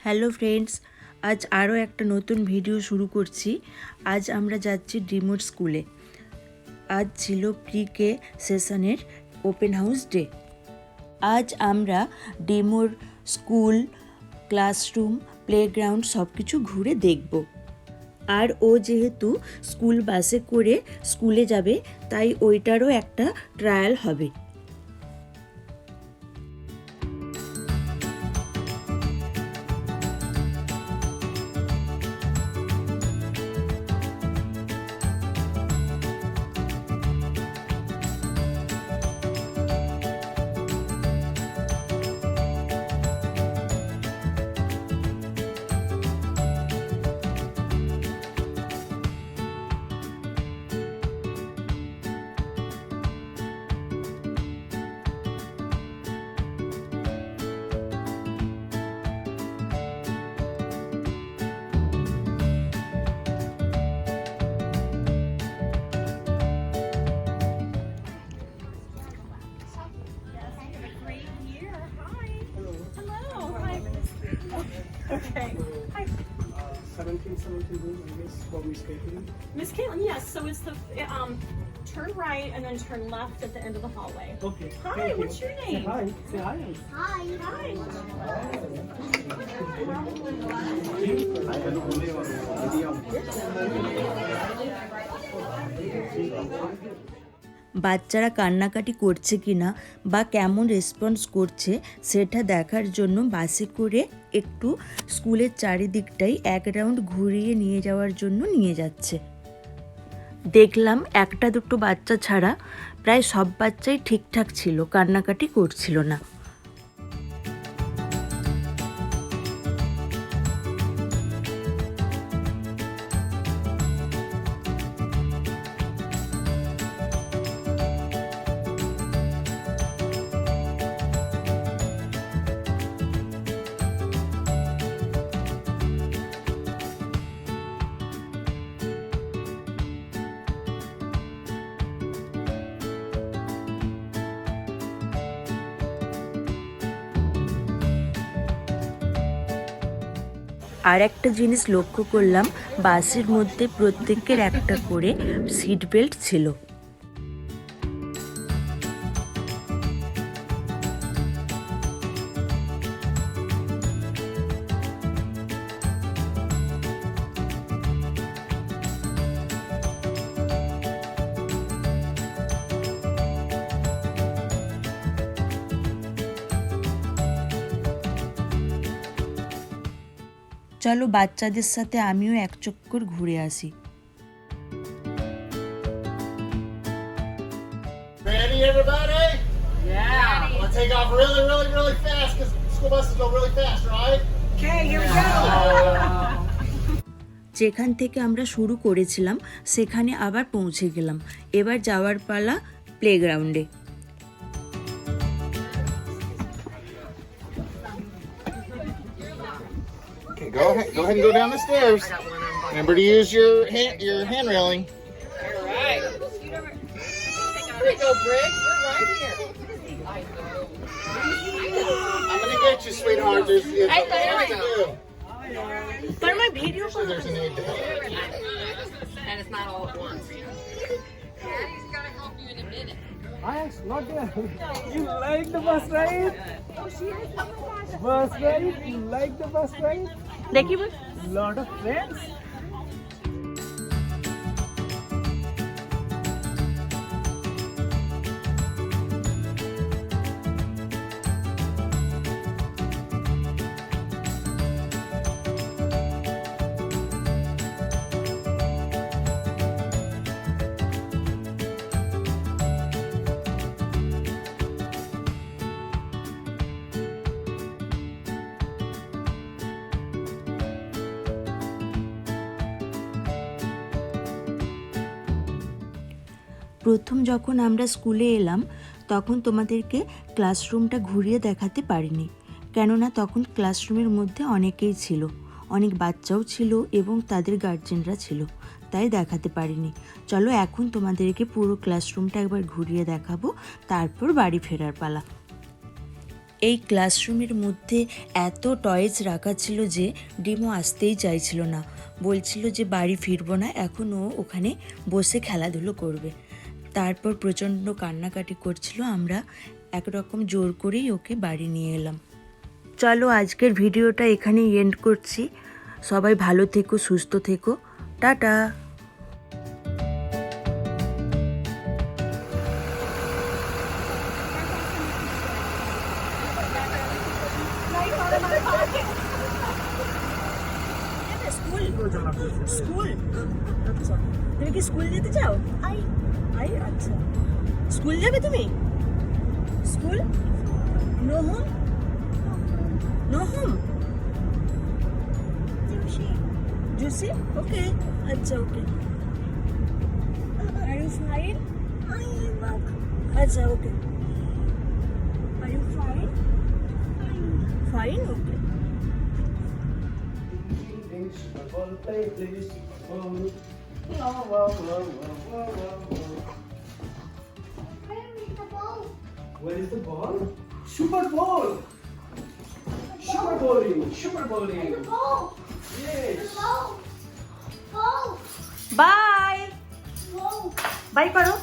Hello friends, আজ আরও একটা নতুন ভিডিও শুরু করছি। আজ আমরা যাচ্ছি ডিমোর স্কুলে। আজ ছিল প্রি-কে সেশনের ওপেন হাউস ডে। আজ আমরা ডিমোর স্কুল, ক্লাসরুম, প্লেগ্রাউন্ড সব কিছু ঘুরে দেখব। আর ও যেহেতু স্কুল বাসে করে স্কুলে যাবে, তাই ওইটারও একটা ট্রায়াল হবে। Okay. Hi. 17 room, I guess, what Miss Caitlin. Miss Caitlin, yes, so it's the, turn right and then turn left at the end of the hallway. Okay. Hi, thank what's you. your name? Say hi. Say hi. Hi. বাচ্চারা কান্নাকাটি করছে কিনা বা কেমন response করছে সেটা দেখার জন্য বাসে করে একটু স্কুলের চারিদিকটাই এক রাউন্ড ঘুরিয়ে নিয়ে যাওয়ার জন্য নিয়ে যাচ্ছে। দেখলাম একটা দুটো বাচ্চা ছাড়া প্রায় সব বাচ্চাই ঠিকঠাক ছিল, কান্নাকাটি করছিল না। আর একটা জিনিস লক্ষ্য করলাম, বাসের মধ্যে প্রত্যেকের একটা করে সিট বেল্ট ছিল। চলো বাচ্চাদের সাথে আমিও এক চক্কর ঘুরে আসি। Ready, everybody? Yeah. We'll take off really, really, really fast because school buses go really fast, right? Okay, here we go. যেখান থেকে আমরা শুরু করেছিলাম সেখানে আবার পৌঁছে গেলাম। এবার যাওয়ার পালা প্লেগ্রাউন্ডে। Okay, go ahead and go down the stairs. Remember to use your hand railing. All right. There you go, Briggs. We're right here. I'm gonna get you, sweetheart. Hey, there we go. But my video There's an aid to help. And it's not all at once. Daddy's gonna help you in a minute. Aayansh, not there. You like the bus ride? Bus ride? You like the bus ride? देखिए बस Lot of friends. প্রথম যখন আমরা স্কুলে এলাম তখন তোমাদেরকে ক্লাসরুমটা ঘুরিয়ে দেখাতে পারিনি, কেননা তখন ক্লাসরুমের মধ্যে অনেকেই ছিল, অনেক বাচ্চাও ছিল এবং তাদের গার্জেনরা ছিল, তাই দেখাতে পারিনি। চলো এখন তোমাদেরকে পুরো ক্লাসরুমটা একবার ঘুরিয়ে দেখাবো, তারপর বাড়ি ফেরার পালা। এই ক্লাসরুমের মধ্যে এত টয়েস রাখা ছিল যে ডিমো আসতেই চাইছিল না, বলছিল যে বাড়ি ফিরবো না, এখন ও ওখানে বসে খেলাধুলো করবে। তারপর প্রচণ্ড কান্নাকাটি করছিল, আমরা একরকম জোর করেই ওকে বাড়ি নিয়ে এলাম। চলো আজকের ভিডিওটা এখানেই এন্ড করছি। সবাই ভালো থেকো, সুস্থ থেকো, টাটা। স্কুল আচ্ছা, তুমি কি স্কুল যেতে চাও? আই আচ্ছা, স্কুল যাবে তুমি? School no home, no home জুসি, ওকে আচ্ছা ওকে। Are you fine? আচ্ছা okay, are you fine? Fine okay. Play, please. Wow, wow, wow, wow, wow, wow. Where is the ball? Super Bowl! Super bowling! Super bowling! Yes! Bye bye করো।